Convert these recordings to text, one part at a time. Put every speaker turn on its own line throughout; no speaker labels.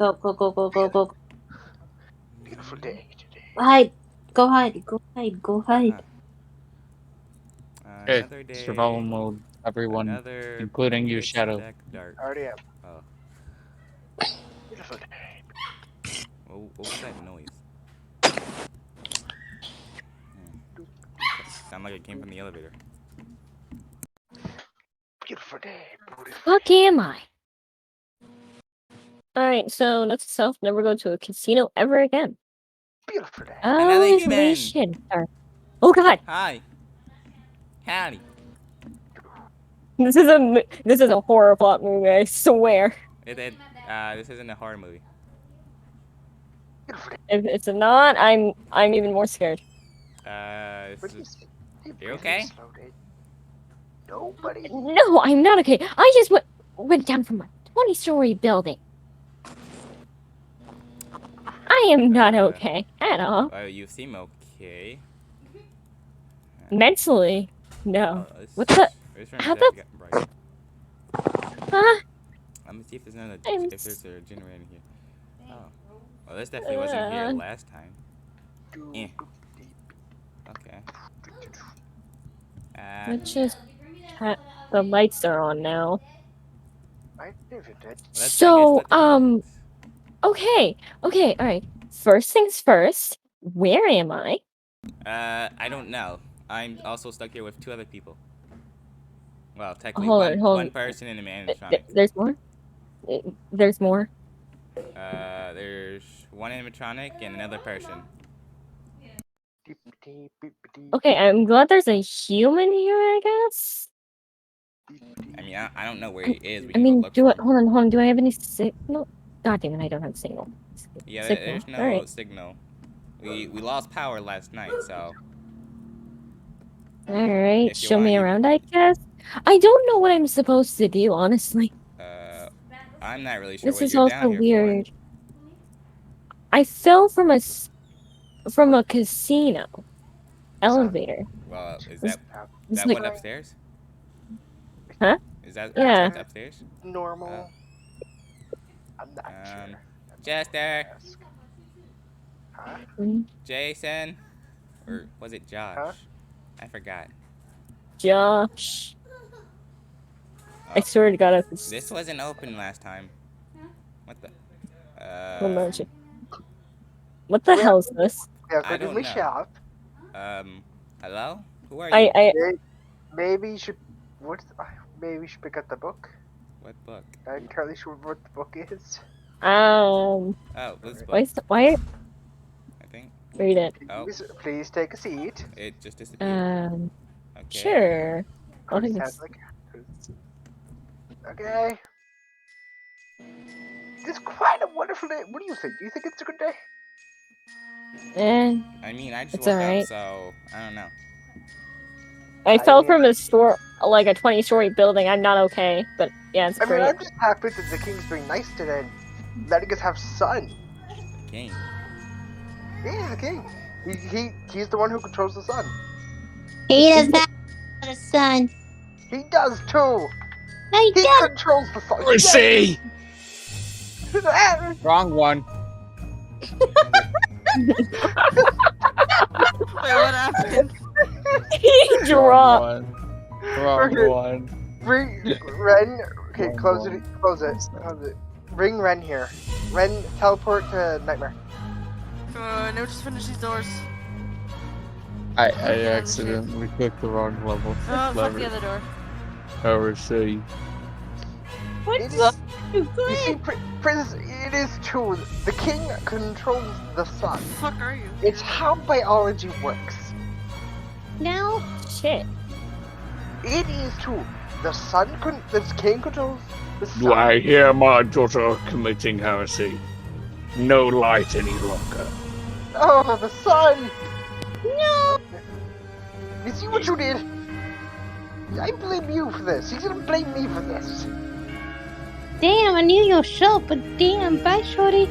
Go, go, go, go, go, go.
Beautiful day today.
Hide. Go hide. Go hide. Go hide.
Okay,
Another day.
survival mode, everyone,
Another
including you,
pitch
Shadow.
black dark.
I already am.
Oh,
Beautiful day.
what was that noise? Sound like it came from the elevator.
Beautiful day. Beautiful
Fuck
day.
am I? Alright, so note to self, never go to a casino ever again.
Beautiful day.
Another human.
Allusion. Oh god!
Hi. Howdy.
This is a horror plot movie, I swear.
This isn't a horror movie.
Beautiful day.
If it's not, I'm even more scared.
You okay?
Nobody.
No, I'm not okay. I just went down from a 20-story building. I am not okay at all.
You seem okay.
Mentally, no. What the? How the?
Let me see if there's another.
I'm
If there's a generator in here. Oh. Well, this definitely wasn't here last time. Yeah. Okay.
Let's just. The lights are on now. So, okay, alright. First things first, where am I?
I don't know. I'm also stuck here with 2 other people. Well, technically
Hold
one
on.
person and a animatronic.
There's more? There's more?
There's one animatronic and another person.
Okay, I'm glad there's a human here, I guess?
I mean, I don't know where he is.
I mean, hold on, do I have any signal? God damn it, I don't have signal.
Yeah,
signal.
there's no
Right.
signal. We lost power last night, so...
Alright, show me around, I guess? I don't know what I'm supposed to do, honestly.
I'm not really sure
This
what
is
you're
also
down here
weird.
for.
I fell from a casino elevator.
Well, is that
like,
one upstairs?
Huh?
Is that
yeah.
upstairs?
Normal. I'm not sure.
Jester.
Huh?
Jason. Or was it Josh?
Huh?
I forgot.
Josh. I swear to God,
this wasn't open last time. What the?
What the hell is this?
I don't know.
Shop.
Hello? Who are you?
Maybe you should. Maybe we should pick up the book.
What book?
I'm not entirely sure what the book is.
Oh, this book.
Why?
I think.
Read it.
Please take a seat.
It just disappeared. Okay.
Sure.
Okay. It's quite a wonderful day. What do you think? Do you think it's a good day?
I mean, I just
it's
woke
alright.
up, so I don't know.
I fell from a 20-story building. I'm not okay, but yeah, it's great.
I mean, I'm just happy that the king's being nice today and letting us have sun.
The king?
Yeah, the king. He's the one who controls the sun.
He does not control the sun.
He does too.
He
controls the sun.
I see. Wrong one.
Wait, what happened?
He dropped.
Wrong one.
Ren. Okay, close it. Close it. Bring Ren here. Ren, teleport to Nightmare.
No, just finish these doors.
I accidentally clicked the wrong level.
Oh, fuck the other door.
I see.
What's
up? You see, Princess, it is true. The king controls the sun.
What the fuck are you?
It's how biology works.
No.
Shit.
It is true. The king controls the sun.
Do I hear my daughter committing heresy? No light any longer.
Oh, the sun!
No.
You see what you did? I blame you for this. He's gonna blame me for this.
Damn, I knew your show, but damn, bye, shorty.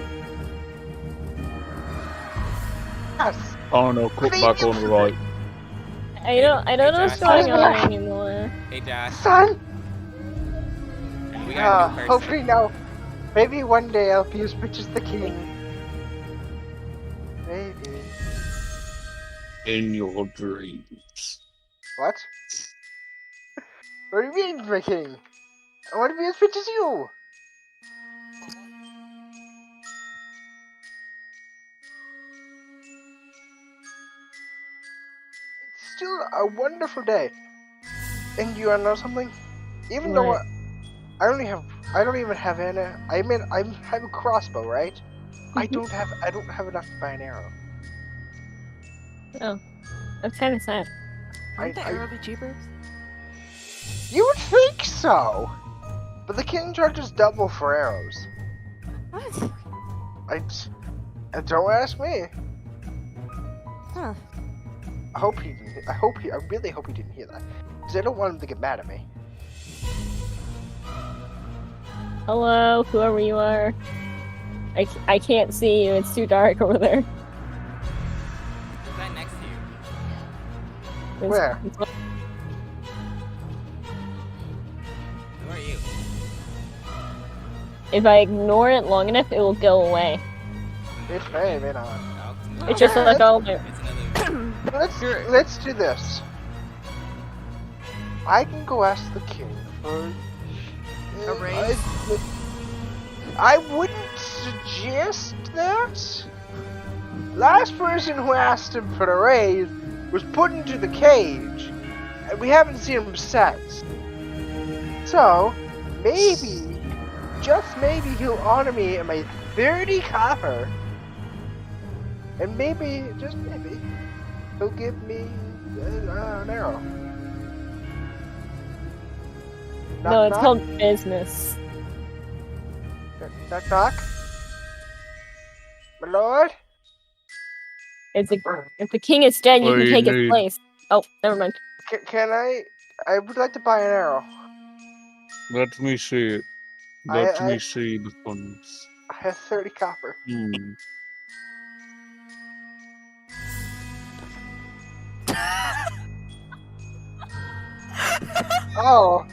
Yes.
Oh no, click back on the right.
I don't know what's going on anymore.
Hey, Josh.
Son.
We got a new person.
Hopefully now. Maybe one day I'll be as rich as the king. Maybe.
In your dreams.
What? What do you mean, my king? I want to be as rich as you. It's still a wonderful day. And you wanna know something? Even though
What?
I don't even have any. I mean, I have a crossbow, right? I don't have enough to buy an arrow.
Oh, that's kind of sad.
Wouldn't the arrow be cheaper?
You would think so, but the king charges double for arrows.
What?
Don't ask me.
Huh.
I really hope he didn't hear that, because I don't want him to get mad at me.
Hello, whoever you are. I can't see you. It's too dark over there.
Who's that next to you?
Where? Who
are you?
If I ignore it long enough, it will go away.
It may not.
No,
It's just like, oh, my...
it's another.
Let's do this. I can go ask the king for
A raise?
I wouldn't suggest that. Last person who asked him for a raise was put into the cage, and we haven't seen him since. So, maybe, just maybe he'll honor me at my 30 copper, and maybe, just maybe, he'll give me an arrow.
No, it's called business.
Knock, knock. My lord?
If the king is dead, you
What
can
do you
take his
need?
place. Oh, never mind.
Can I would like to buy an arrow.
Let me see it. Let me see the funds.
I have 30 copper. Oh.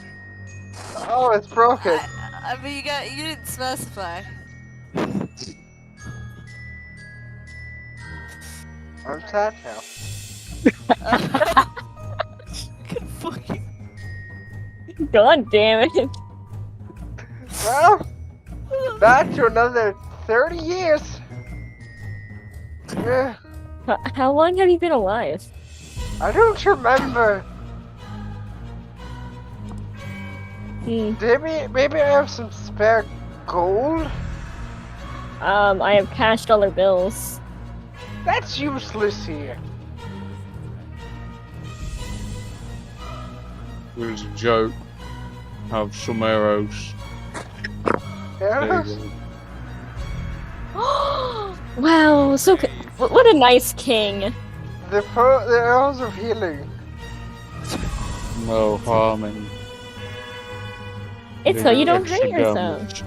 Oh, it's broken.
I mean, you didn't specify.
I'm sad now.
Fucking.
God damn it.
Well, back to another 30 years. Yeah,
How long have you been alive?
I don't remember. Maybe I have some spare gold?
I have cash dollar bills.
That's useless here.
Here's a joke. Have some arrows. There you
Arrows?
go.
Wow, so what a nice king.
The arrows of healing.
No harming.
It's so you don't
Extra
hurt yourself.
damage.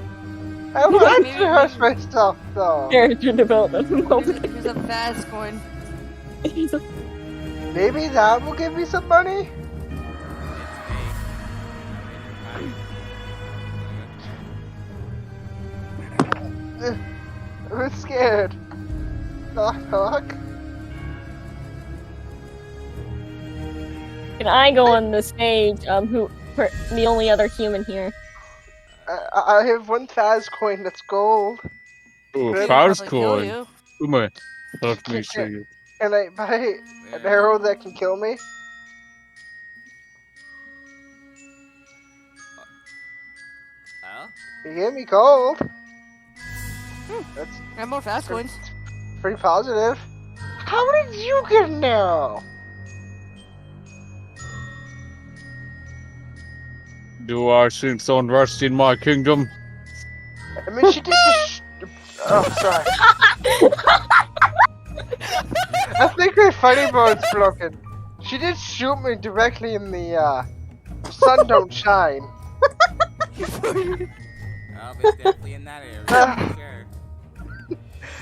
I want to hurt myself though.
Character development.
Here's a fast coin.
Maybe that will give me some money? I'm scared. Knock, knock.
Can I go on the stage? The only other human here.
I have one Thaz coin that's gold.
Oh,
Good.
Fowl's
Probably kill
coin.
you.
Come on. Let me see it.
Can I buy an arrow that can kill me?
Oh?
You gave me gold. That's
I have more fast coins.
pretty positive. How did you get an arrow?
Do I sense unrest in my kingdom?
I mean, she did just. Oh, sorry. I think my funny bone's broken. She did shoot me directly in the sun don't shine.
Oh, it's definitely in that area. For sure.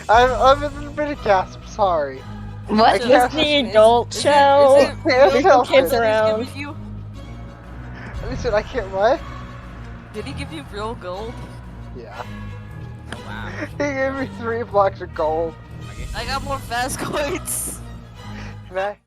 I'm a little bit of gasp. Sorry.
What?
I
Just the adult show.
There's
some kids
Did he
around.
give you-
Listen, I can't. What?
Did he give you real gold?
Yeah.
Oh, wow.
He gave me 3 blocks of gold.
I got more fast coins.
Can I?